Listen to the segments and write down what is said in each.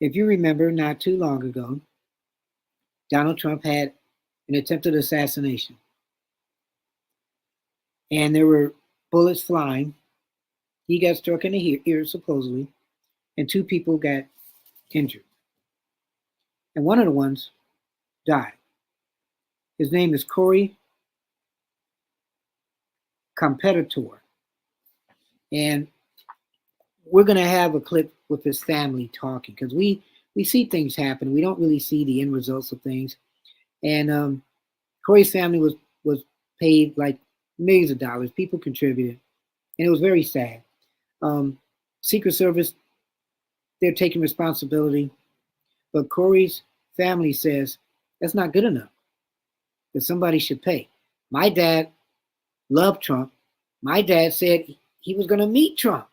If you remember, not too long ago, Donald Trump had an attempted assassination, and there were bullets flying. He got struck in the ear, supposedly, and two people got injured. And one of the ones died. His name is Corey Comperatore. And we're going to have a clip with his family talking because we see things happen. We don't really see the end results of things. And Corey's family was paid like millions of dollars. People contributed, and it was very sad. Secret Service, they're taking responsibility, but Corey's family says that's not good enough, that somebody should pay. My dad loved Trump. My dad said he was going to meet Trump.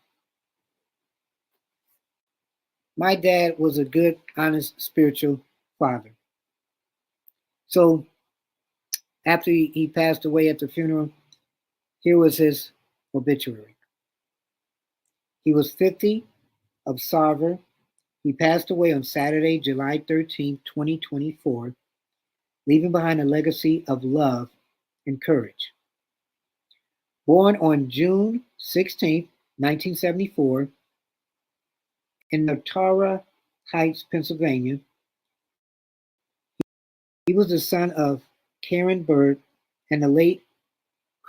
My dad was a good, honest, spiritual father. So after he passed away at the funeral, here was his obituary. He was 50, of Sarver. He passed away on Saturday, July 13, 2024, leaving behind a legacy of love and courage. Born on June 16, 1974, in Natarra Heights, Pennsylvania, he was the son of Karen Bird and the late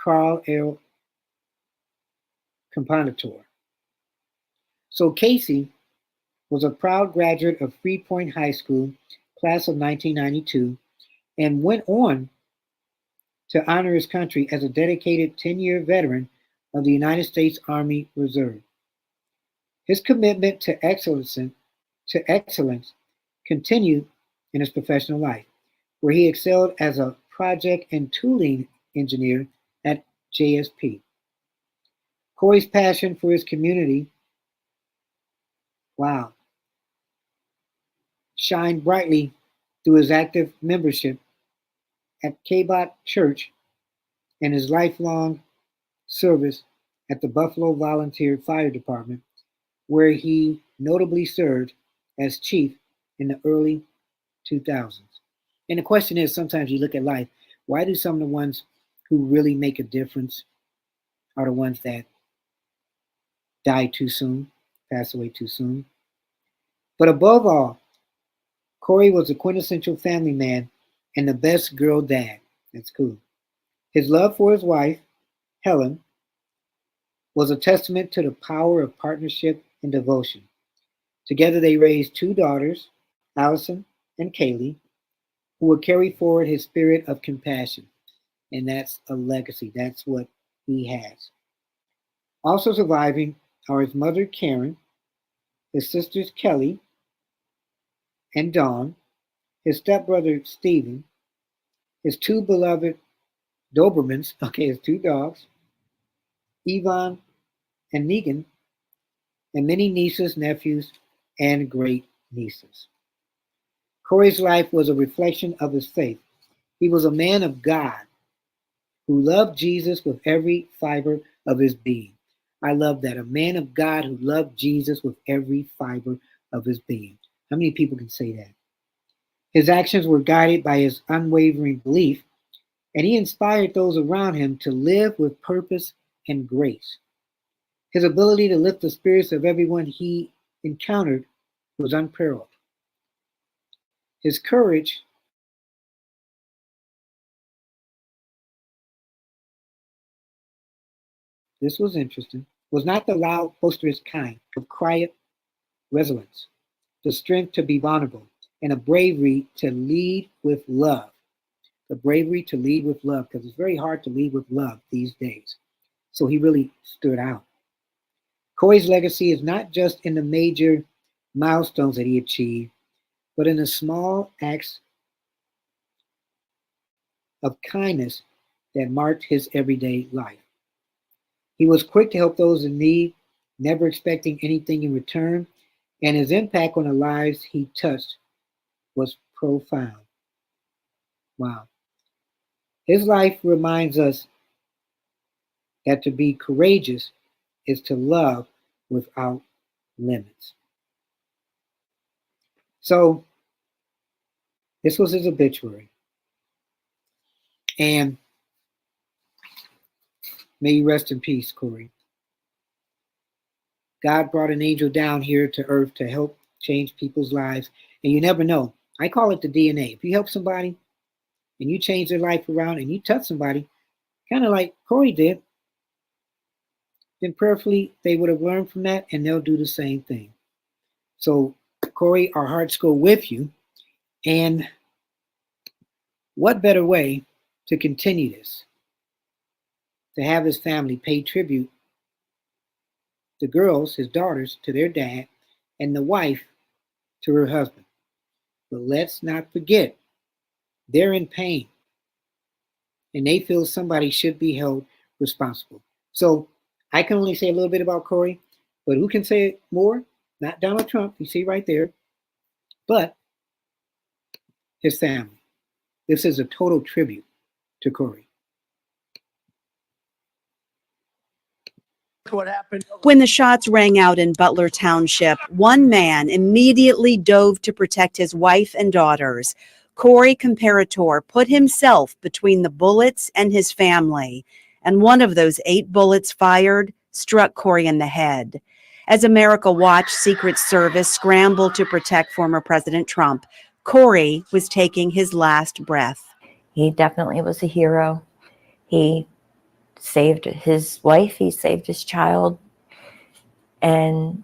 Carl L. Comperatore. So Casey was a proud graduate of Free Point High School, class of 1992, and went on to honor his country as a dedicated 10-year veteran of the United States Army Reserve. His commitment to excellence continued in his professional life, where he excelled as a project and tooling engineer at JSP. Corey's passion for his community, shined brightly through his active membership at Cabot Church and his lifelong service at the Buffalo Volunteer Fire Department, where he notably served as chief in the early 2000s. And the question is, sometimes you look at life, why do some of the ones who really make a difference are the ones that die too soon, pass away too soon? But above all, Corey was a quintessential family man and the best girl dad. That's cool. His love for his wife, Helen, was a testament to the power of partnership and devotion. Together they raised two daughters, Allyson and Kaylee, who will carry forward his spirit of compassion. And that's a legacy. That's what he has. Also surviving are his mother, Karen, his sisters, Kelly and Dawn, his stepbrother, Stephen, his two beloved Dobermans, his two dogs, Yvonne and Negan, and many nieces, nephews, and great nieces. Corey's life was a reflection of his faith. He was a man of God who loved Jesus with every fiber of his being. I love that. A man of God who loved Jesus with every fiber of his being. How many people can say that? His actions were guided by his unwavering belief, and he inspired those around him to live with purpose and grace. His ability to lift the spirits of everyone he encountered was unparalleled. His courage this was interesting, was not the loud, boisterous kind, of quiet resilience, the strength to be vulnerable, and a bravery to lead with love. The bravery to lead with love, because it's very hard to lead with love these days. So he really stood out. Corey's legacy is not just in the major milestones that he achieved, but in the small acts of kindness that marked his everyday life. He was quick to help those in need, never expecting anything in return, and his impact on the lives he touched was profound. Wow. His life reminds us that to be courageous is to love without limits. So this was his obituary. And may you rest in peace, Corey. God brought an angel down here to earth to help change people's lives. And you never know. I call it the DNA. If you help somebody and you change their life around and you touch somebody, kind of like Corey did, then prayerfully they would have learned from that and they'll do the same thing. So, Corey, our hearts go with you. And what better way to continue this? To have his family pay tribute, the girls, his daughters, to their dad, and the wife to her husband. But let's not forget, they're in pain, and they feel somebody should be held responsible. So I can only say a little bit about Corey, but who can say more? Not Donald Trump, you see right there, but his family. This is a total tribute to Corey. What happened? When the shots rang out in Butler Township, one man immediately dove to protect his wife and daughters. Corey Comperatore put himself between the bullets and his family, and one of those 8 bullets fired struck Corey in the head. As America watched Secret Service scramble to protect former President Trump, Corey was taking his last breath. He definitely was a hero. He saved his wife, he saved his child, and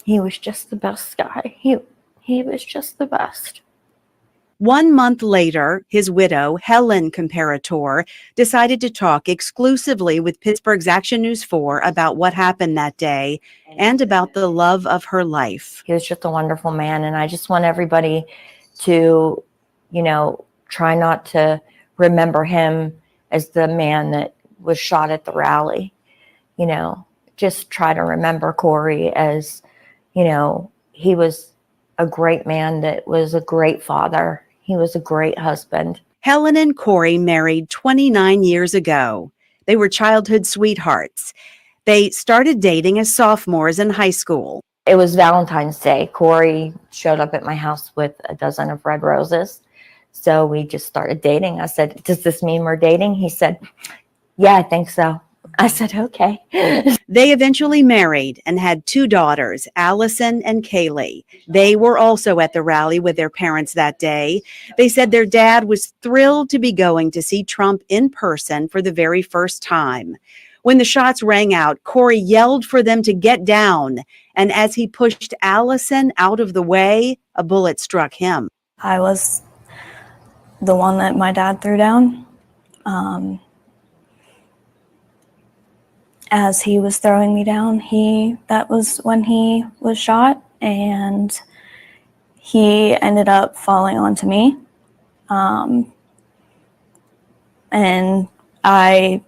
he was just the best guy. He was just the best. 1 month later, his widow, Helen Comperatore, decided to talk exclusively with Pittsburgh's Action News 4 about what happened that day and about the love of her life. He was just a wonderful man, and I just want everybody to, try not to remember him as the man that was shot at the rally. Just try to remember Corey as, he was a great man that was a great father. He was a great husband. Helen and Corey married 29 years ago. They were childhood sweethearts. They started dating as sophomores in high school. It was Valentine's Day. Corey showed up at my house with a dozen of red roses. So we just started dating. I said, "Does this mean we're dating?" He said, "Yeah, I think so." I said, "Okay." They eventually married and had 2 daughters, Allyson and Kaylee. They were also at the rally with their parents that day. They said their dad was thrilled to be going to see Trump in person for the very first time. When the shots rang out, Corey yelled for them to get down. And as he pushed Allyson out of the way, a bullet struck him. I was the one that my dad threw down. As he was throwing me down, that was when he was shot, and he ended up falling onto me. And I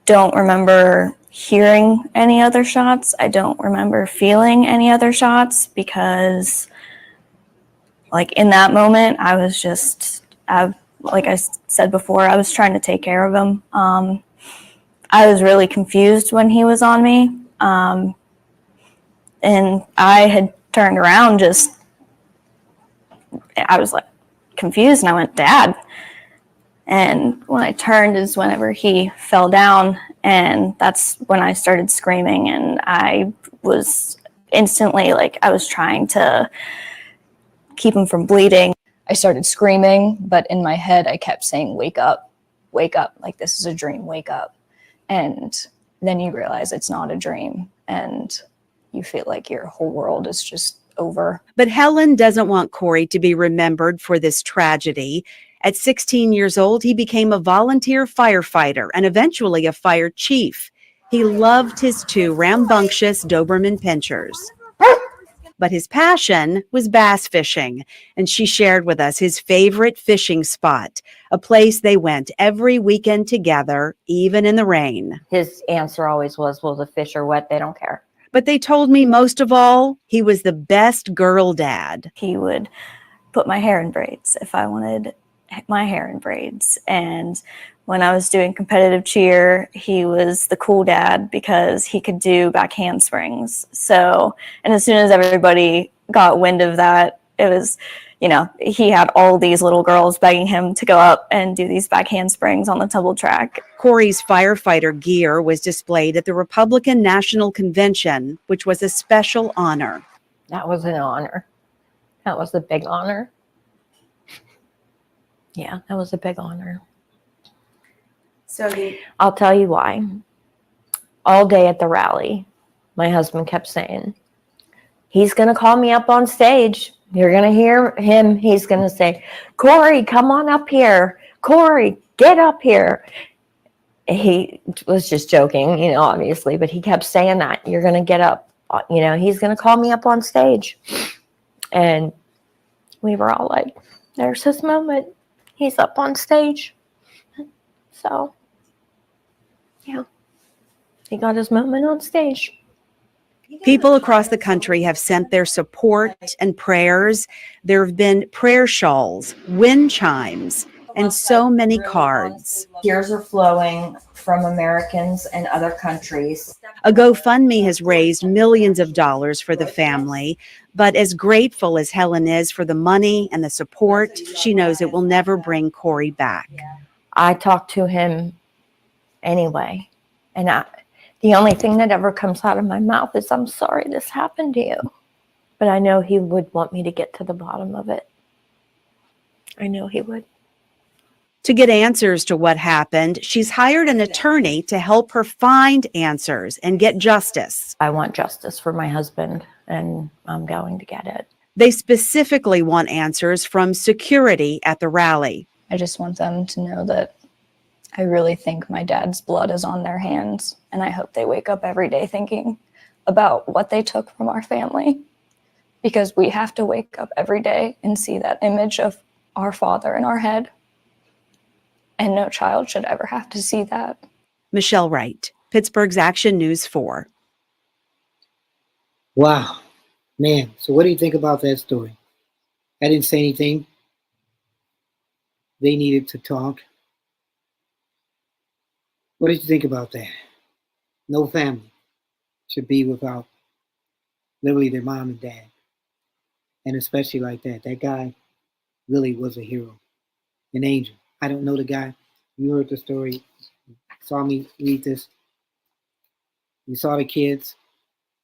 don't remember hearing any other shots. I don't remember feeling any other shots because, in that moment, I was just, like I said before, I was trying to take care of him. I was really confused when he was on me. And I had turned around I was confused, and I went, "Dad." And when I turned is whenever he fell down, and that's when I started screaming, and I was instantly I was trying to keep him from bleeding. I started screaming, but in my head I kept saying, wake up, this is a dream, wake up. And then you realize it's not a dream, and you feel like your whole world is just over. But Helen doesn't want Corey to be remembered for this tragedy. At 16 years old, he became a volunteer firefighter and eventually a fire chief. He loved his 2 rambunctious Doberman pinschers. But his passion was bass fishing, and she shared with us his favorite fishing spot, a place they went every weekend together, even in the rain. His answer always was, "Well, the fish are wet, they don't care." But they told me most of all, he was the best girl dad. He would put my hair in braids if I wanted my hair in braids. And when I was doing competitive cheer, he was the cool dad because he could do back handsprings. So, and as soon as everybody got wind of that, it was, he had all these little girls begging him to go up and do these back handsprings on the tumble track. Corey's firefighter gear was displayed at the Republican National Convention, which was a special honor. That was an honor. That was a big honor. Yeah, that was a big honor. So I'll tell you why. All day at the rally, my husband kept saying, he's going to call me up on stage. You're going to hear him. He's going to say, Corey, come on up here. Corey, get up here. He was just joking, obviously, but he kept saying that. You're going to get up. He's going to call me up on stage. And we were all like, there's his moment. He's up on stage. So, yeah, he got his moment on stage. People across the country have sent their support and prayers. There have been prayer shawls, wind chimes, and so many cards. Tears are flowing from Americans and other countries. A GoFundMe has raised millions of dollars for the family, but as grateful as Helen is for the money and the support, she knows it will never bring Corey back. I talk to him anyway, and the only thing that ever comes out of my mouth is, I'm sorry this happened to you. But I know he would want me to get to the bottom of it. I know he would. To get answers to what happened, she's hired an attorney to help her find answers and get justice. I want justice for my husband, and I'm going to get it. They specifically want answers from security at the rally. I just want them to know that I really think my dad's blood is on their hands, and I hope they wake up every day thinking about what they took from our family, because we have to wake up every day and see that image of our father in our head, and no child should ever have to see that. Michelle Wright, Pittsburgh's Action News 4. Wow, man. So what do you think about that story? I didn't say anything. They needed to talk. What did you think about that? No family should be without literally their mom and dad. And especially like that. That guy really was a hero, an angel. I don't know the guy. You heard the story, saw me read this. You saw the kids.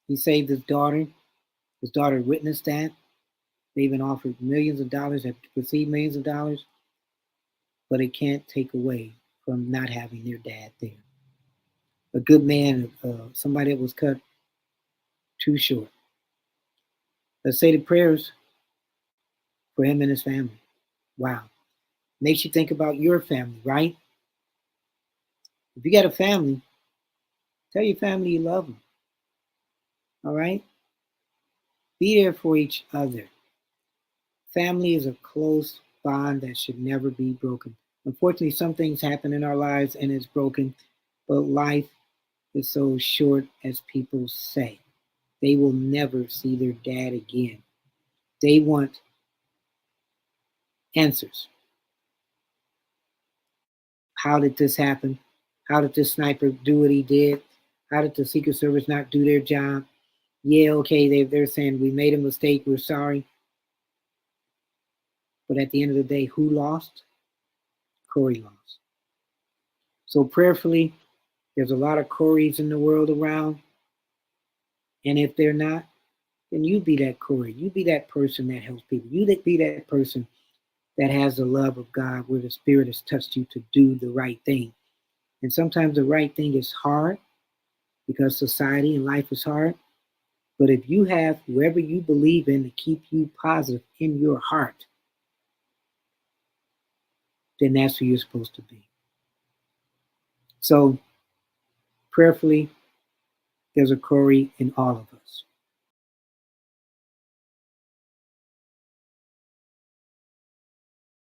He saved his daughter. His daughter witnessed that. They even offered millions of dollars, have received millions of dollars. But it can't take away from not having their dad there. A good man, somebody that was cut too short. Let's say the prayers for him and his family. Wow. Makes you think about your family, right? If you got a family, tell your family you love them. All right? Be there for each other. Family is a close bond that should never be broken. Unfortunately, some things happen in our lives and it's broken, but life is so short, as people say. They will never see their dad again. They want answers. How did this happen? How did this sniper do what he did? How did the Secret Service not do their job? Yeah, okay, they're saying we made a mistake, we're sorry. But at the end of the day, who lost? Corey lost. So prayerfully, there's a lot of Corys in the world around. And if they're not, then you be that Corey. You be that person that helps people. You be that person that has the love of God, where the Spirit has touched you to do the right thing. And sometimes the right thing is hard because society and life is hard. But if you have whoever you believe in to keep you positive in your heart, then that's who you're supposed to be. So prayerfully, there's a Corey in all of us.